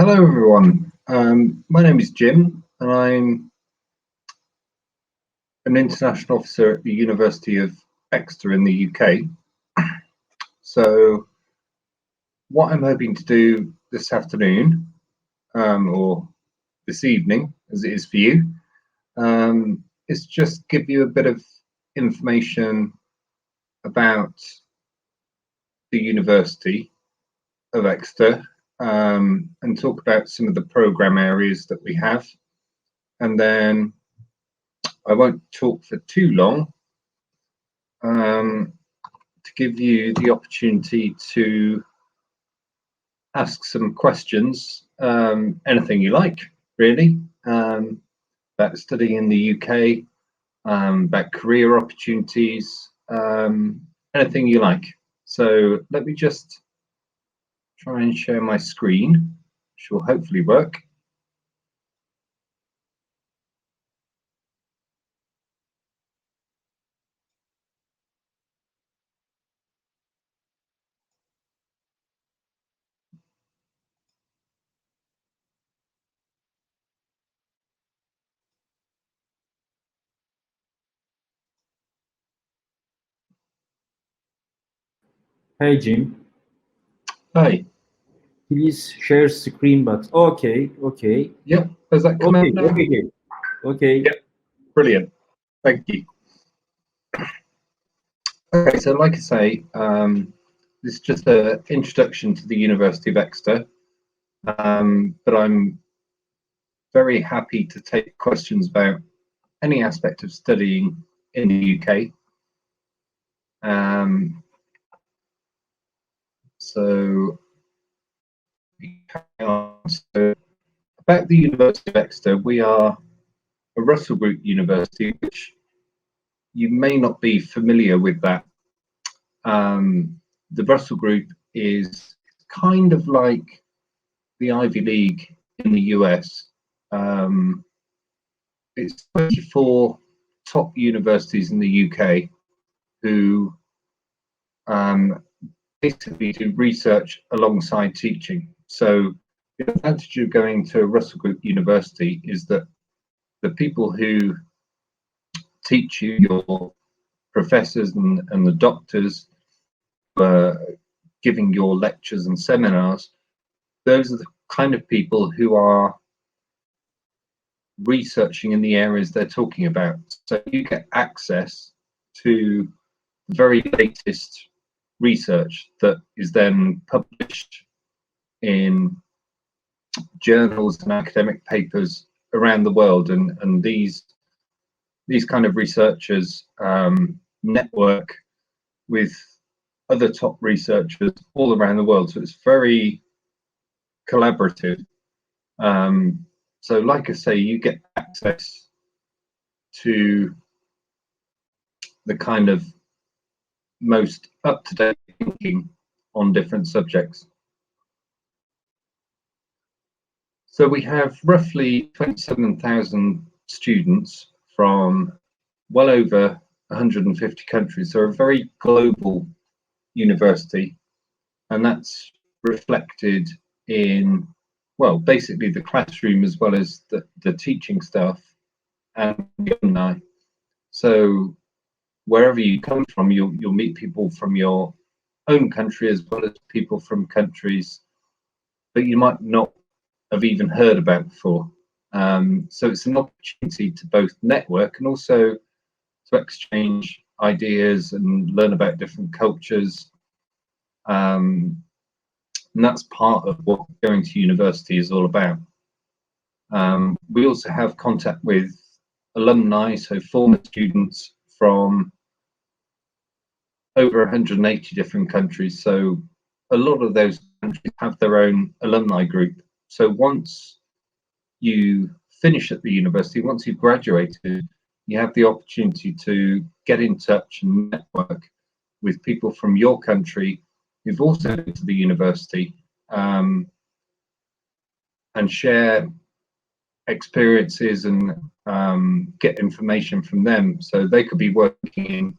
Hello everyone, my name is Jim and I'm an international officer at the University of Exeter in the UK. So what I'm hoping to do this afternoon, or this evening as it is for you, is just give you a bit of information about the University of Exeter, and talk about some of the program areas that we have, and then I won't talk for too long, to give you the opportunity to ask some questions, anything you like really, about studying in the UK, about career opportunities, anything you like. So let me just try and share my screen, which will hopefully work. Hey Jim, Hi. please share screen, but okay. Yep, has that come out now? Okay. Yep, brilliant. Thank you. Okay, so like I say, this is just an introduction to the University of Exeter, but I'm very happy to take questions about any aspect of studying in the UK. So about the University of Exeter, we are a Russell Group university, which you may not be familiar with that. The Russell Group is kind of like the Ivy League in the US. It's 24 top universities in the UK who basically do research alongside teaching. So the advantage of going to a Russell Group university is that the people who teach you, your professors and the doctors giving your lectures and seminars, those are the kind of people who are researching in the areas they're talking about. So you get access to the very latest research that is then published in journals and academic papers around the world, and these kind of researchers network with other top researchers all around the world, so it's very collaborative. So like I say, you get access to the kind of most up-to-date thinking on different subjects. So we have roughly 27,000 students from well over 150 countries, so a very global university, and that's reflected in, well, basically the classroom as well as the teaching staff and the alumni. So wherever you come from, you'll meet people from your own country as well as people from countries that you might not have even heard about before. So it's an opportunity to both network and also to exchange ideas and learn about different cultures. And that's part of what going to university is all about. We also have contact with alumni, so former students from over 180 different countries. So a lot of those countries have their own alumni group. So once you finish at the university, once you've graduated, you have the opportunity to get in touch and network with people from your country who've also been to the university, and share experiences and get information from them. So they could be working in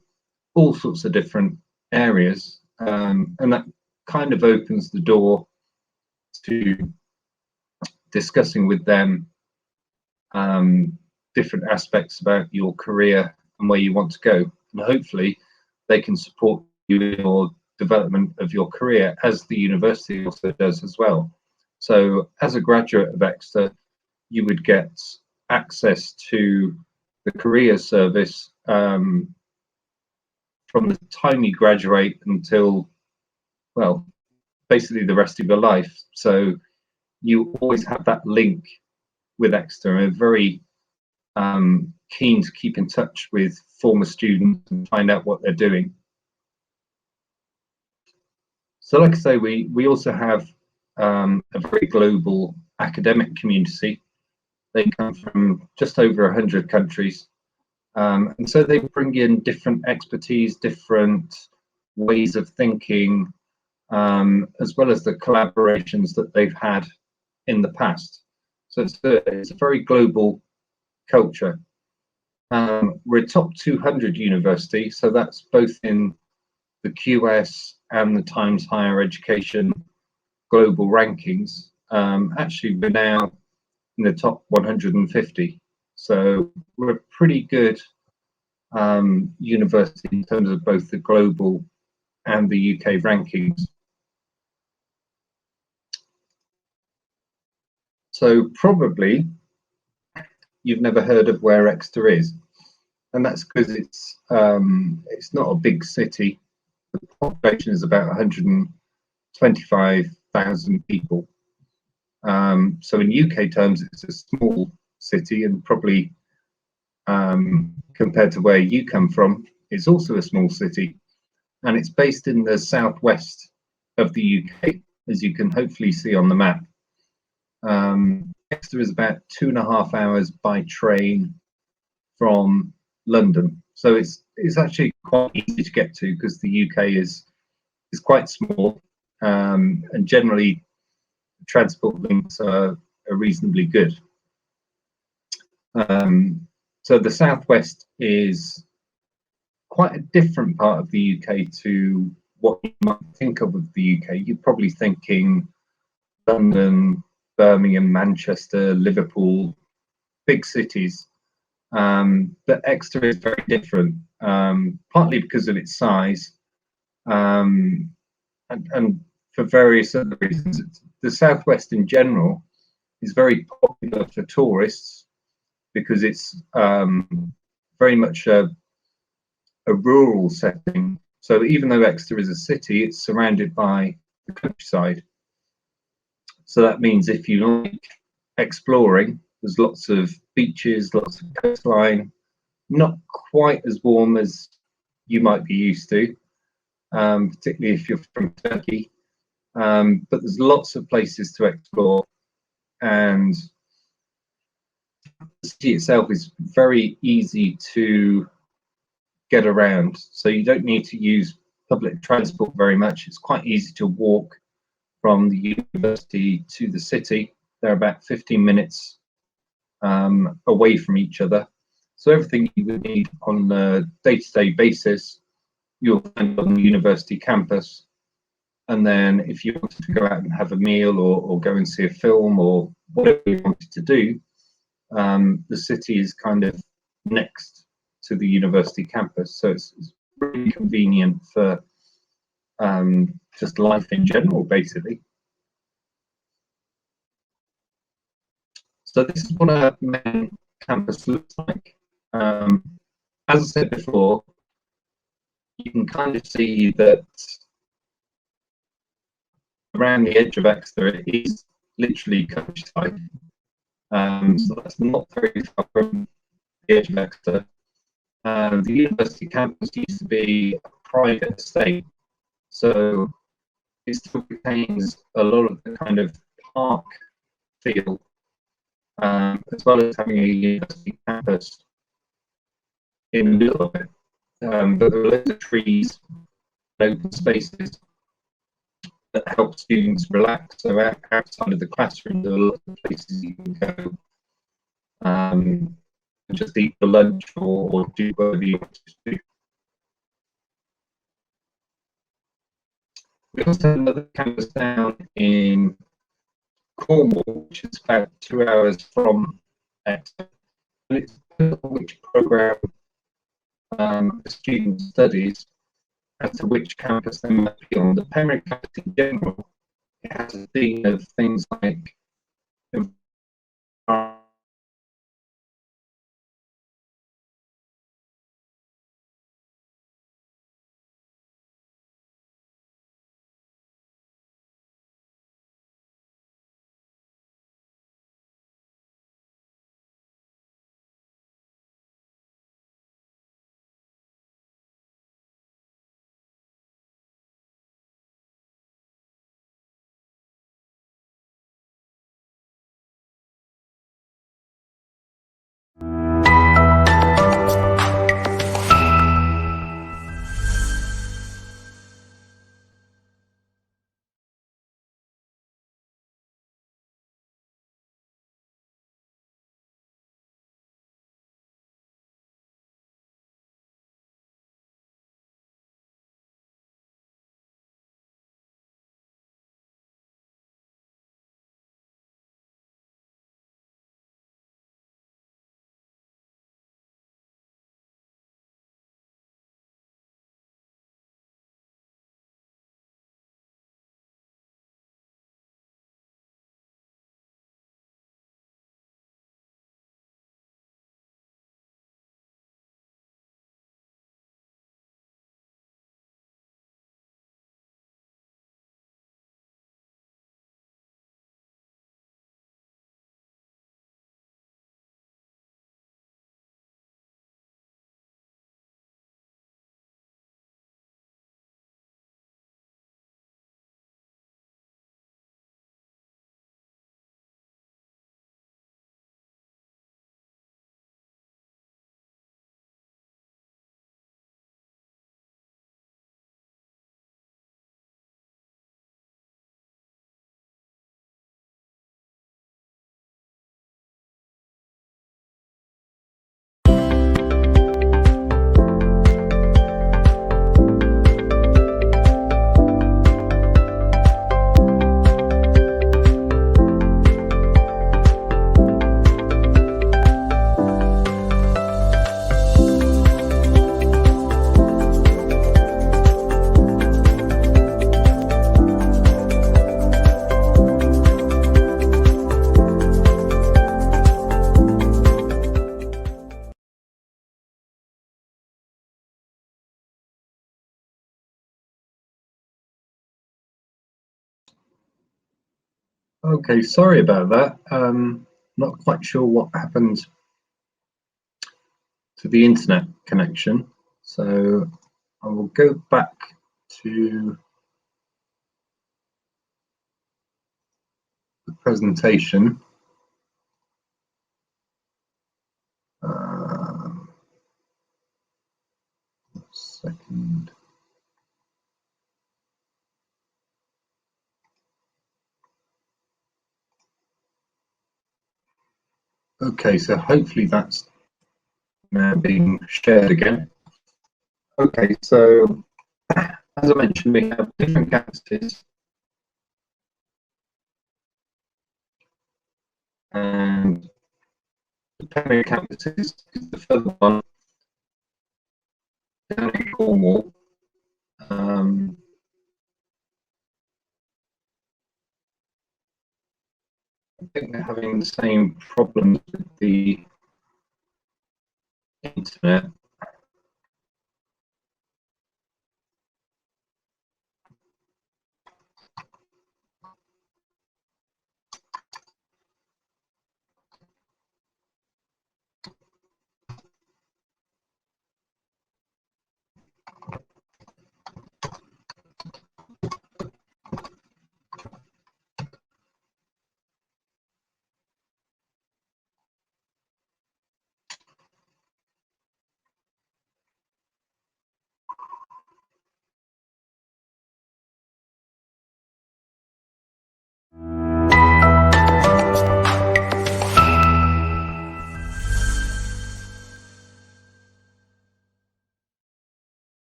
all sorts of different areas, and that kind of opens the door to discussing with them different aspects about your career and where you want to go, and hopefully they can support you in your development of your career, as the university also does as well. So as a graduate of Exeter, you would get access to the career service from the time you graduate until, well, basically the rest of your life. So you always have that link with Exeter, and are very keen to keep in touch with former students and find out what they're doing. So like I say, we also have a very global academic community. They come from just over 100 countries. And so they bring in different expertise, different ways of thinking, as well as the collaborations that they've had in the past. So it's a very global culture. We're a top 200 university, so that's both in the QS and the Times Higher Education global rankings. Actually, we're now in the top 150. So we're a pretty good university in terms of both the global and the UK rankings. So probably you've never heard of where Exeter is, and that's because it's not a big city. The population is about 125,000 people. So in UK terms, it's a small city, and probably compared to where you come from, it's also a small city, and it's based in the southwest of the UK, as you can hopefully see on the map. Exeter is about 2.5 hours by train from London, so it's actually quite easy to get to, because the UK is quite small, and generally transport links are reasonably good. So the southwest is quite a different part of the UK to what you might think of the UK. You're probably thinking London, Birmingham, Manchester, Liverpool, big cities. But Exeter is very different, partly because of its size, and for various other reasons. The southwest in general is very popular for tourists because it's very much a rural setting. So even though Exeter is a city, it's surrounded by the countryside. So that means if you like exploring, there's lots of beaches, lots of coastline, not quite as warm as you might be used to, particularly if you're from Turkey. But there's lots of places to explore, and the city itself is very easy to get around. So you don't need to use public transport very much. It's quite easy to walk from the university to the city. They're about 15 minutes away from each other. So everything you would need on a day-to-day basis, you'll find on the university campus. And then if you wanted to go out and have a meal, or go and see a film, or whatever you wanted to do, the city is kind of next to the university campus. So it's really convenient for just life in general, basically. So this is what our main campus looks like. As I said before, you can kind of see that around the edge of Exeter it is literally countryside. So that's not very far from the edge of Exeter. The university campus used to be a private estate, so it still retains a lot of the kind of park feel, as well as having a university campus in the middle of it. But there are loads of trees, open spaces that help students relax. So outside of the classroom, there are lots of places you can go and just eat for lunch, or do whatever you want to do. We also have another campus down in Cornwall, which is about 2 hours from Exeter. And it's depends on which program the student studies as to which campus they might be on. The Pembroke campus in general, it has a theme of things like Okay, sorry about that. Not quite sure what happened to the internet connection. So I will go back to the presentation. Second. Okay, so hopefully that's now being shared again. Okay, so as I mentioned, we have different campuses, and the Premier campus is the further one down in Cornwall. I think they're having the same problems with the internet.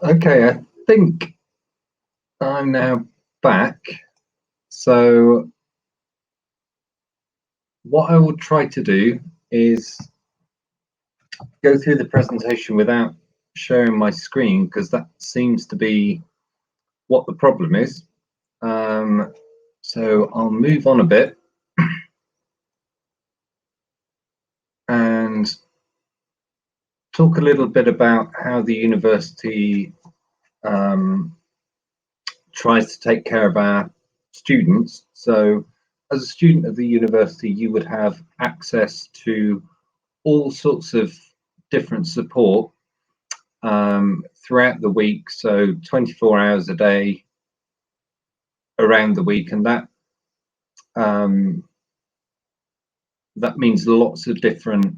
Okay, I think I'm now back. So what I will try to do is go through the presentation without sharing my screen, because that seems to be what the problem is. So I'll move on a bit and talk a little bit about how the university tries to take care of our students. So as a student of the university, you would have access to all sorts of different support throughout the week, so 24 hours a day around the week, and that means lots of different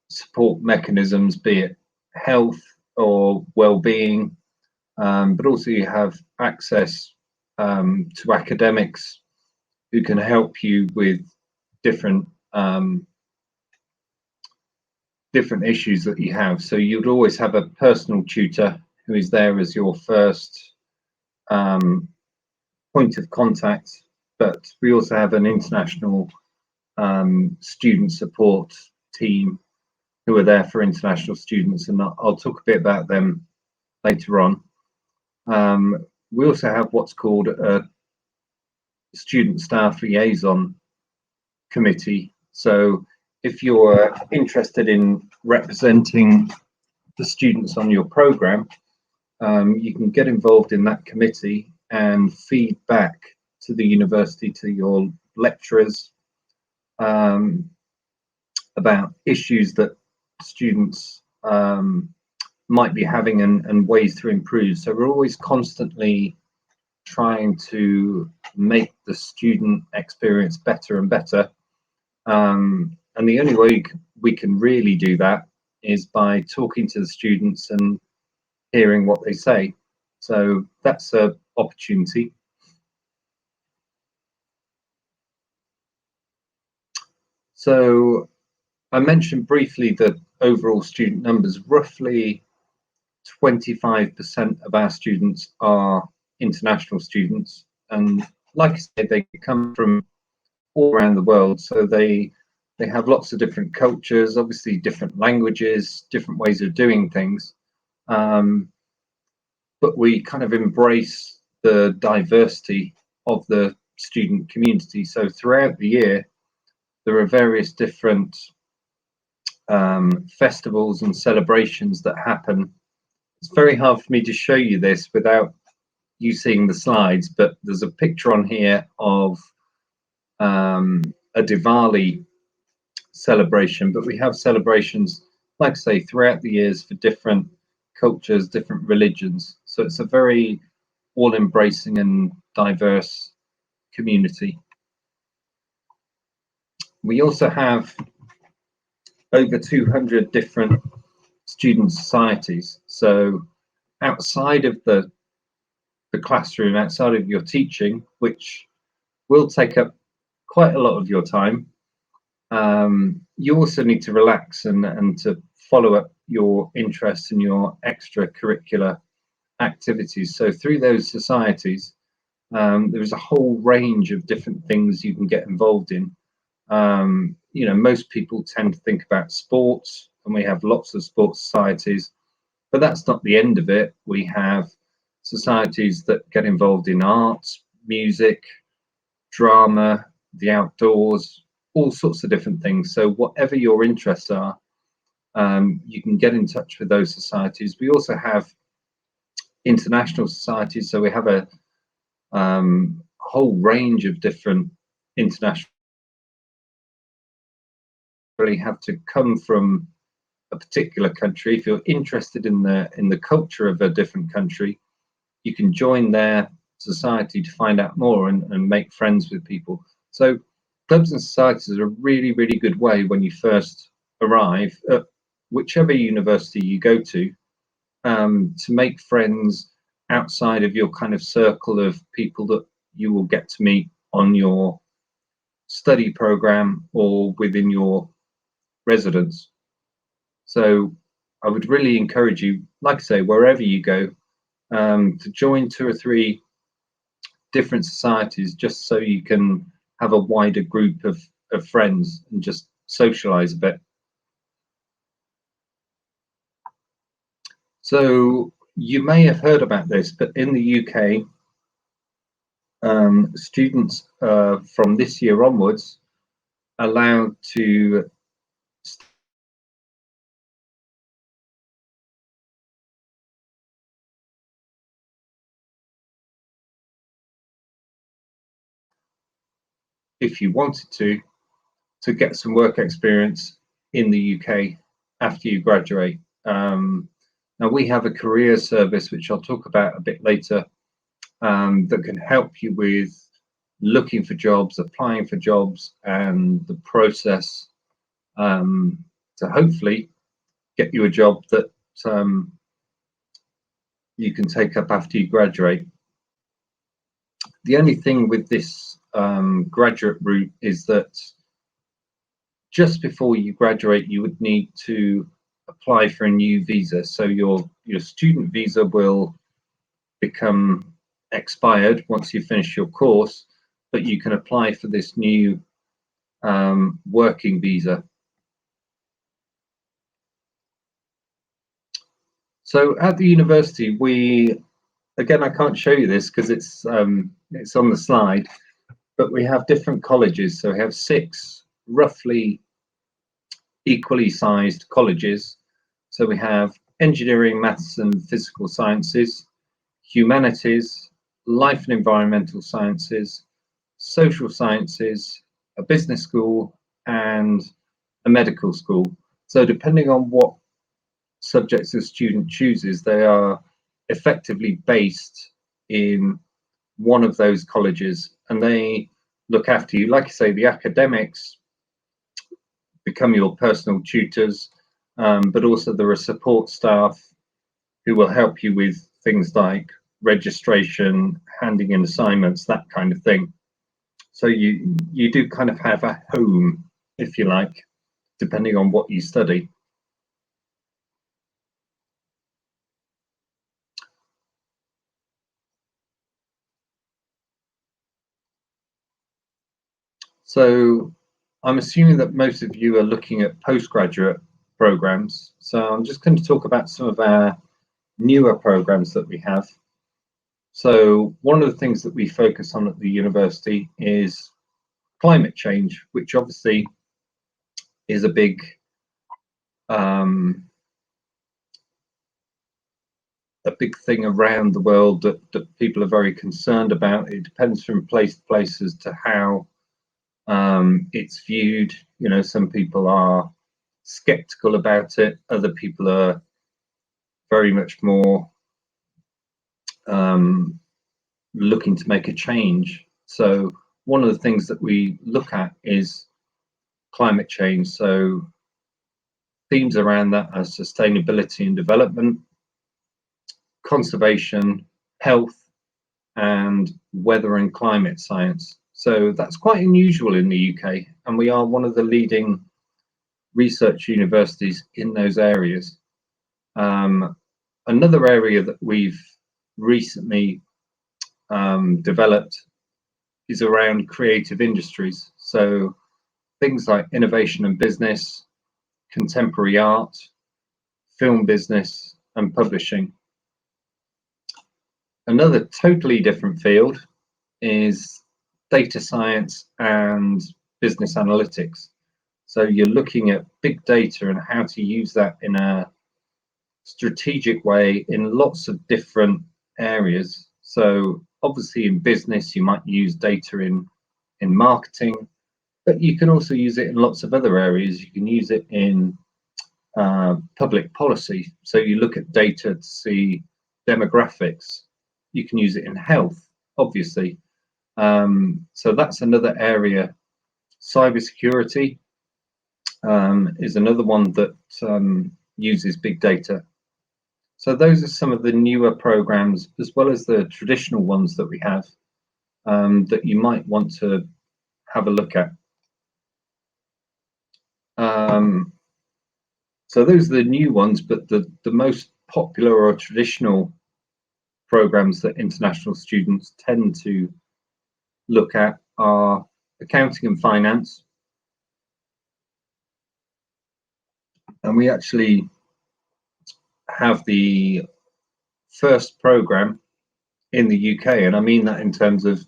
support mechanisms, be it health or well-being, but also you have access to academics who can help you with different different issues that you have. So you'd always have a personal tutor who is there as your first point of contact, but we also have an international student support team who are there for international students, and I'll talk a bit about them later on. We also have what's called a student staff liaison committee. So if you're interested in representing the students on your program, you can get involved in that committee and feed back to the university, to your lecturers, about issues that students might be having and ways to improve. So we're always constantly trying to make the student experience better and better. And the only way we can really do that is by talking to the students and hearing what they say. So that's an opportunity. So I mentioned briefly that overall student numbers, roughly 25% of our students are international students. And like I said, they come from all around the world. So they have lots of different cultures, obviously different languages, different ways of doing things. But we kind of embrace the diversity of the student community. So throughout the year, there are various different festivals and celebrations that happen. It's very hard for me to show you this without you seeing the slides, but there's a picture on here of a Diwali celebration, but we have celebrations, like I say, throughout the years for different cultures, different religions. So it's a very all-embracing and diverse community. We also have over 200 different student societies. So outside of the classroom, outside of your teaching, which will take up quite a lot of your time, you also need to relax and to follow up your interests and your extracurricular activities. So through those societies, there's a whole range of different things you can get involved in. You know, most people tend to think about sports, and we have lots of sports societies, but that's not the end of it. We have societies that get involved in arts, music, drama, the outdoors, all sorts of different things. So whatever your interests are, you can get in touch with those societies. We also have international societies, so we have a whole range of different international. Really have to come from a particular country. If you're interested in the culture of a different country, you can join their society to find out more and make friends with people. So clubs and societies are a really, really good way when you first arrive at whichever university you go to make friends outside of your kind of circle of people that you will get to meet on your study program or within your residence. So I would really encourage you, like I say, wherever you go, to join 2 or 3 different societies, just so you can have a wider group of friends and just socialize a bit. So you may have heard about this, but in the UK, students from this year onwards allowed to if you wanted to get some work experience in the UK after you graduate. Now we have a career service, which I'll talk about a bit later, that can help you with looking for jobs, applying for jobs, and the process to hopefully get you a job that you can take up after you graduate. The only thing with this graduate route is that just before you graduate, you would need to apply for a new visa. So your student visa will become expired once you finish your course, but you can apply for this new working visa. So at the university, again, I can't show you this because it's on the slide, but we have different colleges. So we have 6 roughly equally sized colleges. So we have engineering, maths and physical sciences, humanities, life and environmental sciences, social sciences, a business school, and a medical school. So depending on what subjects a student chooses, they are effectively based in one of those colleges, and they look after you. Like I say, the academics become your personal tutors, but also there are support staff who will help you with things like registration, handing in assignments, that kind of thing. So you do kind of have a home, if you like, depending on what you study. So I'm assuming that most of you are looking at postgraduate programs. So I'm just going to talk about some of our newer programs that we have. So one of the things that we focus on at the university is climate change, which obviously is a big thing around the world that people are very concerned about. It depends from place to place as to how it's viewed. You know, some people are skeptical about it, other people are very much more looking to make a change. So one of the things that we look at is climate change. So themes around that are sustainability and development, conservation, health, and weather and climate science. So that's quite unusual in the UK, and we are one of the leading research universities in those areas. Another area that we've recently developed is around creative industries. So things like innovation and business, contemporary art, film business, and publishing. Another totally different field is data science and business analytics. So you're looking at big data and how to use that in a strategic way in lots of different areas. So obviously in business, you might use data in marketing, but you can also use it in lots of other areas. You can use it in public policy. So you look at data to see demographics. You can use it in health, obviously. So that's another area. Cybersecurity is another one that uses big data. So those are some of the newer programs, as well as the traditional ones that we have, that you might want to have a look at. So those are the new ones, but the most popular or traditional programs that international students tend to look at are accounting and finance. And we actually have the first program in the UK, and I mean that in terms of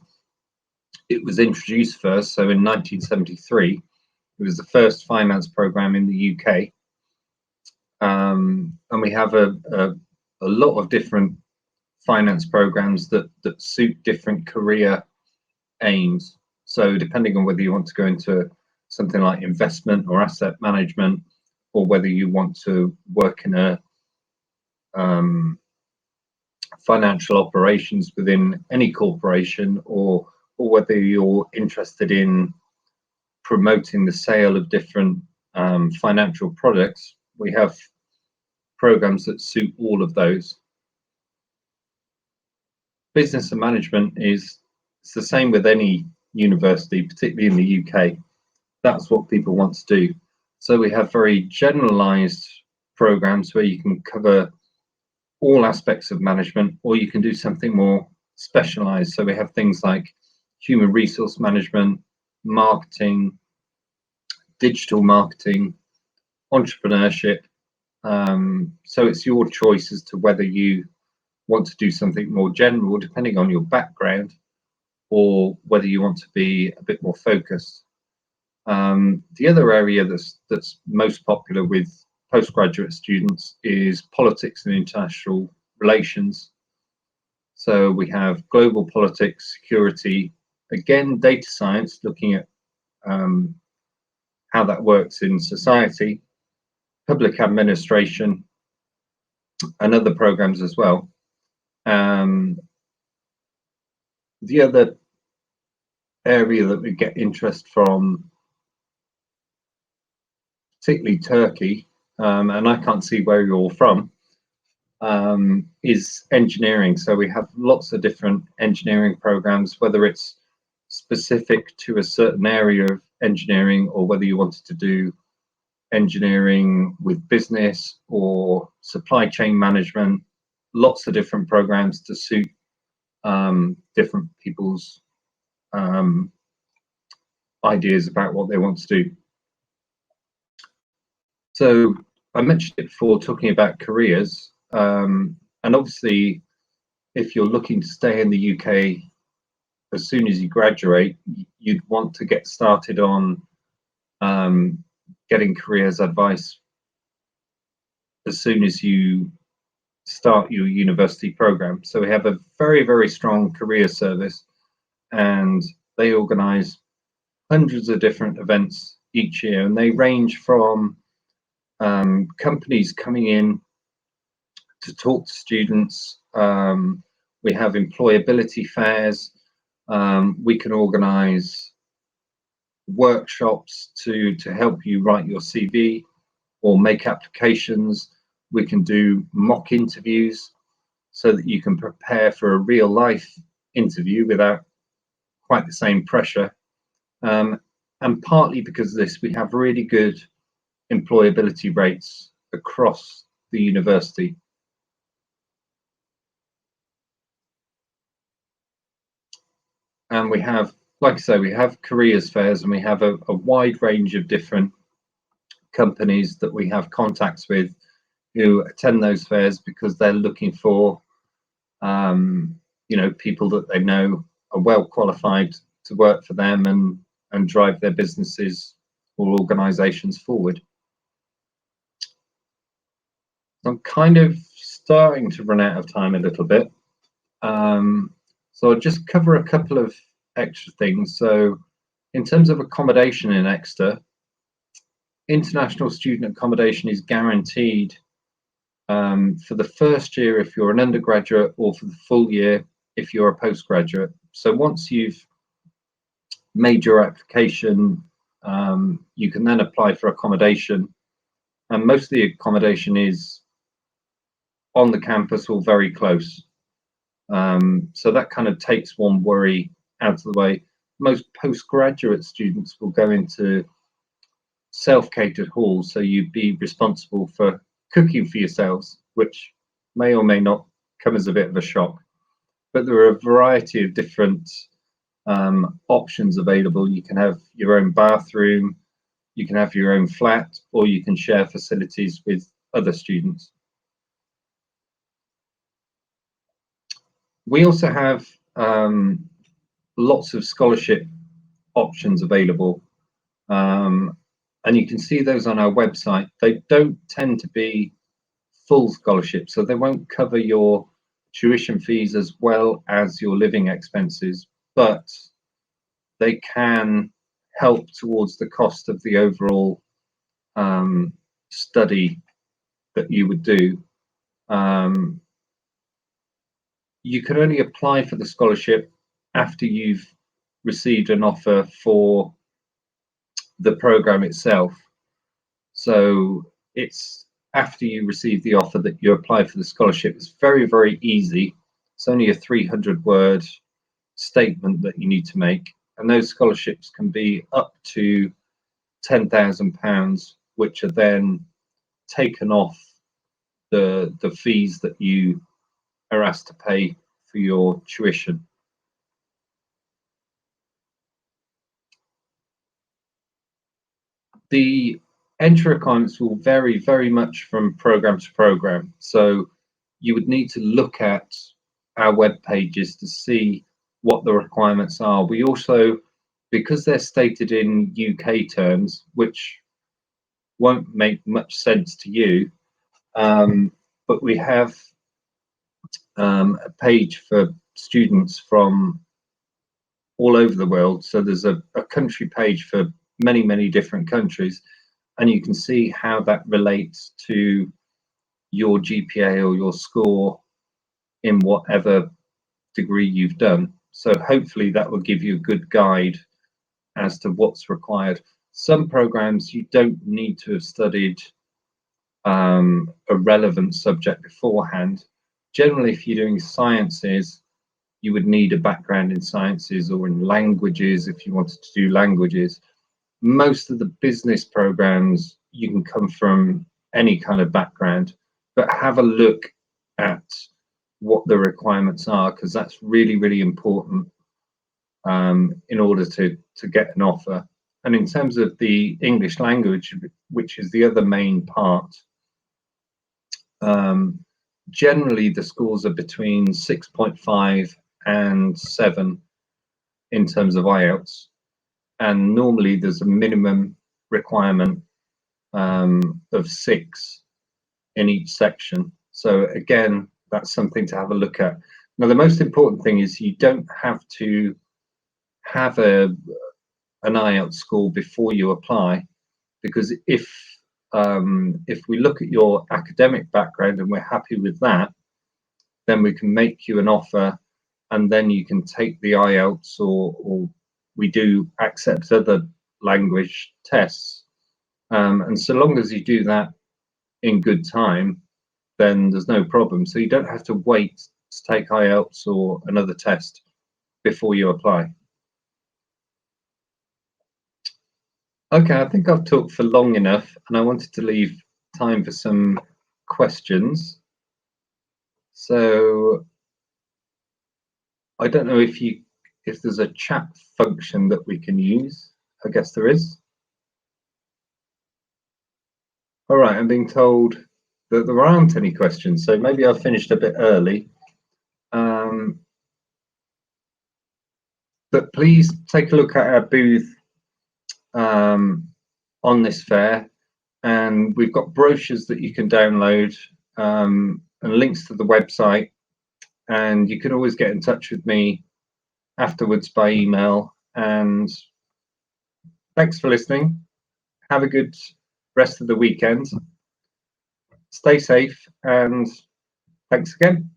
it was introduced first. So in 1973, it was the first finance program in the UK. And we have a lot of different finance programs that suit different career aims. So depending on whether you want to go into something like investment or asset management, or whether you want to work in a financial operations within any corporation, or whether you're interested in promoting the sale of different financial products, we have programs that suit all of those. Business and management it's the same with any university, particularly in the UK. That's what people want to do. So we have very generalized programs where you can cover all aspects of management, or you can do something more specialized. So we have things like human resource management, marketing, digital marketing, entrepreneurship. So it's your choice as to whether you want to do something more general, depending on your background, or whether you want to be a bit more focused. The other area that's most popular with postgraduate students is politics and international relations. So we have global politics, security, again, data science, looking at how that works in society, public administration, and other programs as well. The other area that we get interest from, particularly Turkey, and I can't see where you're from, is engineering. So we have lots of different engineering programs, whether it's specific to a certain area of engineering, or whether you wanted to do engineering with business or supply chain management. Lots of different programs to suit different people's ideas about what they want to do. So I mentioned it before, talking about careers, and obviously if you're looking to stay in the UK as soon as you graduate, you'd want to get started on getting careers advice as soon as you start your university program. So we have a very, very strong career service, and they organize hundreds of different events each year, and they range from companies coming in to talk to students. We have employability fairs. We can organize workshops to help you write your CV or make applications. We can do mock interviews so that you can prepare for a real life interview without quite the same pressure. And partly because of this, we have really good employability rates across the university. And we have, like I say, we have careers fairs, and we have a wide range of different companies that we have contacts with who attend those fairs because they're looking for people that they know are well qualified to work for them and drive their businesses or organizations forward. I'm kind of starting to run out of time a little bit, so I'll just cover a couple of extra things. So in terms of accommodation in Exeter, international student accommodation is guaranteed for the first year if you're an undergraduate, or for the full year if you're a postgraduate. So once you've made your application, you can then apply for accommodation, and most of the accommodation is on the campus or very close. So that kind of takes one worry out of the way. Most postgraduate students will go into self-catered halls, so you'd be responsible for cooking for yourselves, which may or may not come as a bit of a shock. But there are a variety of different options available. You can have your own bathroom, you can have your own flat, or you can share facilities with other students. We also have lots of scholarship options available, and you can see those on our website. They don't tend to be full scholarships, so they won't cover your tuition fees as well as your living expenses, but they can help towards the cost of the overall study that you would do. You can only apply for the scholarship after you've received an offer for the program itself. So it's after you receive the offer that you apply for the scholarship. It's very, very easy. It's only a 300-word statement that you need to make, and those scholarships can be up to £10,000, which are then taken off the fees that you are asked to pay for your tuition. The entry requirements will vary very much from program to program, so you would need to look at our web pages to see what the requirements are. We also, because they're stated in UK terms, which won't make much sense to you, but we have a page for students from all over the world. So there's a country page for many, many different countries, and you can see how that relates to your GPA or your score in whatever degree you've done. So hopefully that will give you a good guide as to what's required. Some programs you don't need to have studied a relevant subject beforehand. Generally, if you're doing sciences, you would need a background in sciences or in languages if you wanted to do languages. Most of the business programs, you can come from any kind of background, but have a look at what the requirements are, because that's really, really important in order to get an offer. And in terms of the English language, which is the other main part, generally the scores are between 6.5 and 7 in terms of IELTS, and normally there's a minimum requirement of 6 in each section. So again, that's something to have a look at. Now, the most important thing is you don't have to have an IELTS score before you apply, because if we look at your academic background and we're happy with that, then we can make you an offer, and then you can take the IELTS, or we do accept other language tests. And so long as you do that in good time, then there's no problem. So you don't have to wait to take IELTS or another test before you apply. Okay, I think I've talked for long enough, and I wanted to leave time for some questions. So I don't know if there's a chat function that we can use. I guess there is. All right, I'm being told that there aren't any questions, so maybe I've finished a bit early. But please take a look at our booth on this fair, and we've got brochures that you can download and links to the website, and you can always get in touch with me afterwards by email. And thanks for listening. Have a good rest of the weekend. Stay safe, and thanks again.